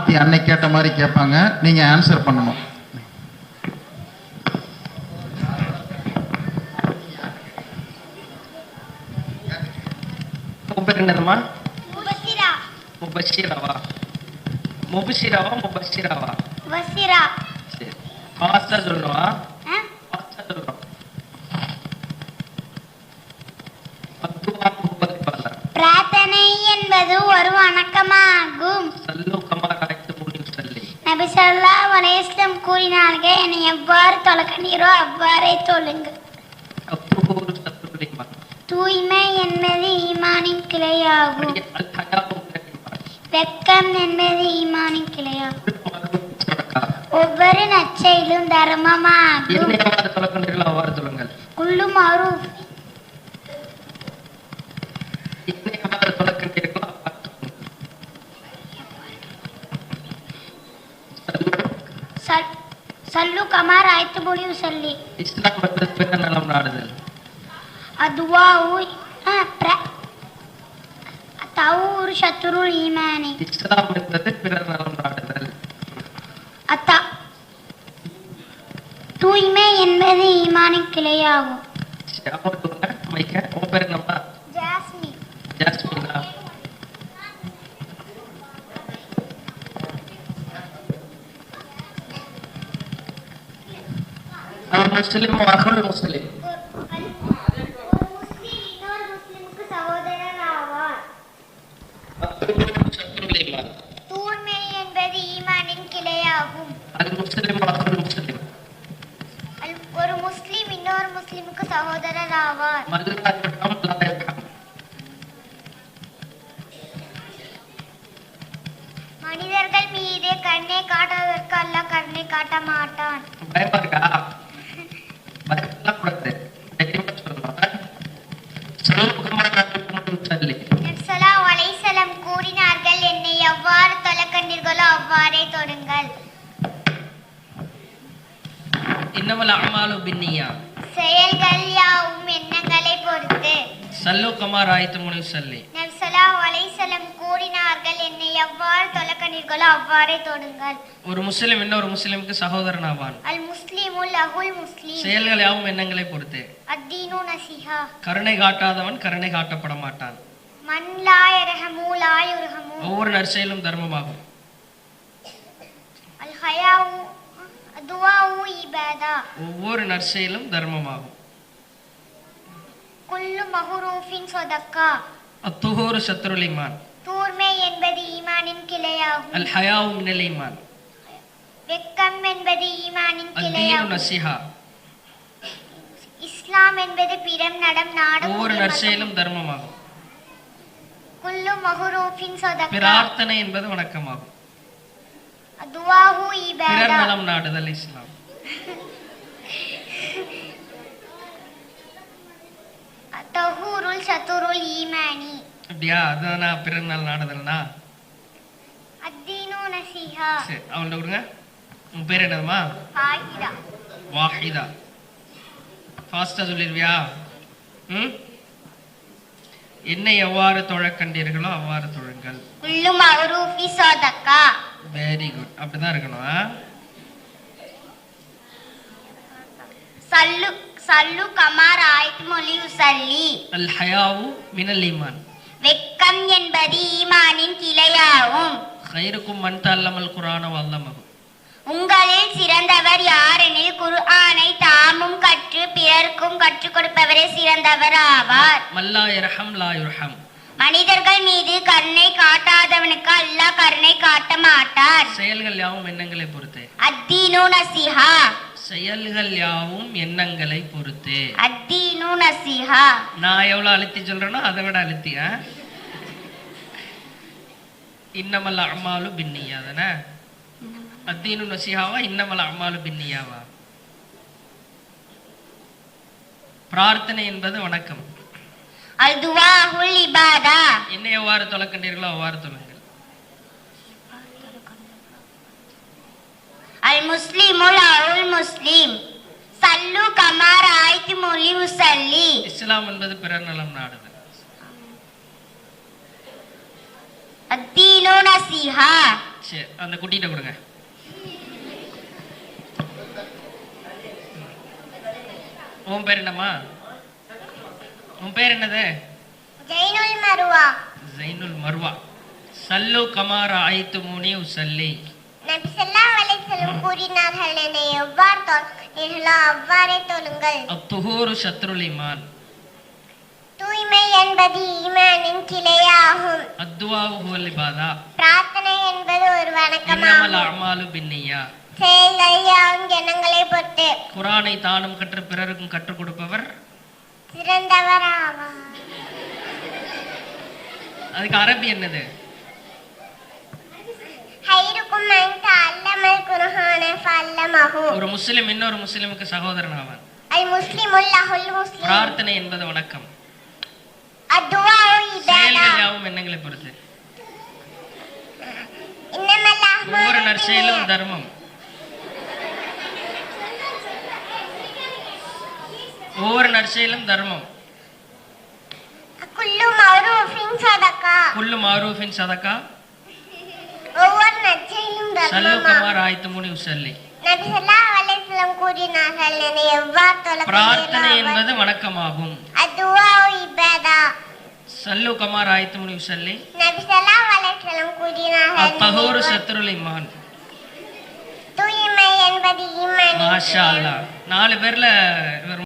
மாற்றி அன்னைக்கு கேட்ட மாதிரி கேட்பாங்க, நீங்கள் ஆன்சர் பண்ணணும். என்னதுமா? முபஷிரா. முபஷிராவா? முபஷிராவா முபஷிராவா? முபஷிரா. சரி, ஃபாஸ்டா சொல்லுவா. ஃபாஸ்டா சொல்றோம். பிரார்த்தனை என்பது ஒரு வணக்கமாகும். சல்லு கமா ரஅய்து முனி ஸல்லி. நபி ஸல்லல்லாஹு அலைஹி வஸல்லம் கூறினார்கள், என்னை எவ்வாறு தொழுகிறீரோ அவ்வாறே தொழுங்கள். தூய்மை என்பது ஈமானின் கிளையாகும். வெட்கம் என்பது ஈமானின் கிளையாகும். ஒவ்வொரு நற்செயலும் தர்மமாகும். குல்லு மஅரூஃப். சல்லு கமா ரஅய்துமுனி ஸல்லி. இஸ்லாம் என்பது பிற நலம் நாடுதல். அதுவாவு தௌரு ஷத்ருல் ஈமானி. இஸ்லாம் என்பது பிற நலம் நாடுதல். தூய்மை என்பது ஈமானின் கிளையாகும். ஜாஸ்மின். ஜாஸ்மினா? முஸ்லிம் அஹுல் முஸ்லிம். இன்னொரு முஸ்லிமுக்கு சகோதரர் ஆவார். தூய்மை என்பது ஈமானின் கிளையாகும். அல் முஸ்லிம் அஹுல் முஸ்லிம். ஒரு முஸ்லிம் இன்னொரு முஸ்லிமுக்கு சகோதரர் ஆவார். மனிதர்கள் மீது கருணை காட்டுவதற்கு அல்லாஹ் கருணை காட்ட மாட்டான். பயமா இருக்கா? பயப்படலாம் கூடாது. தைரியமா சொல்லணும். ஸல்லல்லாஹு அலைஹி வஸல்லம் கூறினார்கள், என்னை எவ்வாறு தொழக்கண்டீர்களோ அவ்வாறே தொழுங்கள். இன்னமல் அஅமாலு பின்னியா. செயல்கள் யாவும் எண்ணங்களை பொறுத்து. சல்லு கமா ரஅய்துமுனி ஸல்லி. நபி ஸல்லல்லாஹு அலைஹி வஸல்லம் கூறினார்கள், என்னை எவ்வாறு தொழக்கண்டீர்களோ அவ்வாறே தொழுங்கள். ஒரு முஸ்லிம் இன்னொரு முஸ்லிமுக்கு சகோதரன் ஆவான். அல் முஸ்லிமுல் அஹுல் முஸ்லிம். செயல்கள் யாவும் எண்ணங்களை பொறுத்து. அத்தீனு நஸீஹா. கருணை காட்டாதவன் கருணை காட்டப்பட மாட்டான். மன் லா யர்ஹமு லா யுர்ஹமு. ஒவ்வொரு நற்செயலும் தர்மமாகும். அல் ஹயாவு துஆஉ இபாதா. ஒவ்வொரு நற்செயலும் தர்மமாகும். குல்லு மஹ்ரூஃபின் ஸதக்கா. அத்துஹூரு ஷத்ருல் ஈமான். தூய்மை என்பது ஈமானின் கிளையாகும். அல் ஹயாவு மினல் ஈமான். வெட்கம் என்பது ஈமானின் அத்தீனு கிளையாகும். நஸீஹா. இஸ்லாம் என்பது பிறம் நடம் நாடு. ஒவ்வொரு நற்செயலும் தர்மமாகும். குல்லு மஹ்ரூஃபின் ஸதக்கா. பிரார்த்தனை என்பது வணக்கமாகும். துஆஉ பிறர் இபாதா. நலம் நாடுதல் இஸ்லாம். தஹூருல் ஷத்ருல் ஈமானி. அப்படியா? அதானா பிறர் நலம் நாடுதல்னா? அத்தீனு நஸீஹா. சரி, அவள்கிட்ட கொடுங்க. உன் பேர் என்னதுமா? ஃபாயிதா. வாஹிதா. ஃபாஸ்டா சொல்லிருவியா? என்னை எவ்வாறு தொழக் கண்டீர்களோ அவ்வாறு தொழுங்கள். குல்லு மஅரூஃபி ஸதக்கா. Very good. அப்படிதான் இருக்கணும். சல்லு சல்லு கமா ரஅய்துமுனி ஸல்லி. அல் ஹயாவு மினல் ஈமான். வெட்கம் என்பது ஈமானின் கிளையாகும். கைருக்கும் மன் தஅல்லமல் குர்ஆன வ அல்லமஹு. உங்களில் சிறந்தவர் யாரெனில் குர்ஆனை தாமும் கற்று பிறர்க்கும் கற்றுக் கொடுப்பவரே சிறந்தவர் ஆவார். மல்லா யர்ஹம் லா யுர்ஹம். மனிதர்கள் மீது கருணை காட்டாதவனுக்கு அல்லாஹ் கருணை காட்ட மாட்டார். செயல்கள் யாவும் எண்ணங்களை பொறுத்து. அத்தீனு நஸீஹா. செயல்கள் யாவும் எண்ணங்களை பொறுத்து. அத்தீனு நஸீஹா. நான் எவ்வளவு அழுத்தி சொல்றேனோ அதை விட அழுத்தியா? இன்னமல் அஅமாலு பின்னியா தானே? அத்தீனு நஸீஹாவா இன்னமல் அஅமாலு பின்னியாவா? பிரார்த்தனை என்பது வணக்கம். அல் துஆஉல் இபாதா. என்ன எவ்வாறு தொழக்கண்டீர்களோ அவ்வாறு தொழுங்கள். அல் முஸ்லிமுல் அஹுல் முஸ்லிம். சல்லு கமா ரஅய்துமுனி ஸல்லி. இஸ்லாம் என்பது பிறர் நலம் நாடுதல். அத்தீனு நஸீஹா. சரி, அந்த குட்டிகிட்ட கொடுங்க. உன் பேர் என்னம்மா? உன் பேர் என்னது? ஜைனுல் மருவா. ஜைனுல் மர்வா. சல்லு கமாரா ஐத்துமூனி உசல்லி. நபி ஸல்லல்லாஹு அலைஹி வஸல்லம் கூறினார்கள், என்னை எவ்வாறு தொழுகிறீர்களோ அவ்வாறே தொழுங்கள். அத்துஹூரு ஷத்ருல் ஈமான். தூய்மை என்பது ஈமானின் கிளையாகும். அத்துவாவு ஹுவல் இபாதா. பிரார்த்தனை என்பது ஒரு இன்னமல் வணக்கமாகும். அமாலு பின்னியா. செயல்கள் யாவும் எண்ணங்களை பொறுத்து. குர்ஆனை தானும் கற்று பிறருக்கும் கற்றுக் கொடுப்பவர் சிறந்தவர் ஆவார். அதுக்கு அரபி என்னது? ஹைருக்கும் மன் தஅல்லமல் குர்ஆன ஃபஅல்லமஹு. ஒரு முஸ்லிம் இன்னொரு முஸ்லிமுக்கு சகோதரன் ஆவான். அல் முஸ்லிமுல் லஹுல் முஸ்லிம். பிரார்த்தனை என்பது வணக்கம். அத்துவாஉ இபாதா. செயல்கள் யாவும் எண்ணங்களை பொறுத்து. இன்னமல் அஹ்மாலு ஒவ்வொரு நற்செயலும் தர்மம். ஒவ்வொரு நற்செயலும் தர்மம். குல்லு மஅரூஃபின் சதகா. குல்லு மாரூஃபின் சதகா. ஒவ்வொரு நற்செயலும் சல்லு தர்மமாகும். கமாரா ஐத்துமூனி உசல்லி. நபி ஸல்லல்லாஹு அலைஹி வஸல்லம் கூறினார்கள், என்னை எவ்வாறு பிரார்த்தனை தொழுகிறீர்களோ என்பது வணக்கமாகும். அத்துவாஉ இபாதா. சல்லு கமாரா ஐத்துமூனி உசல்லி. நபி ஸல்லல்லாஹு அலைஹி வஸல்லம் கூறினார்கள், அத்தஹூரு ஷத்ருல் ஈமான். தூய்மை என்பது ஈமானின் மாஷா அல்லாஹ். 4 பேர்ல இவர்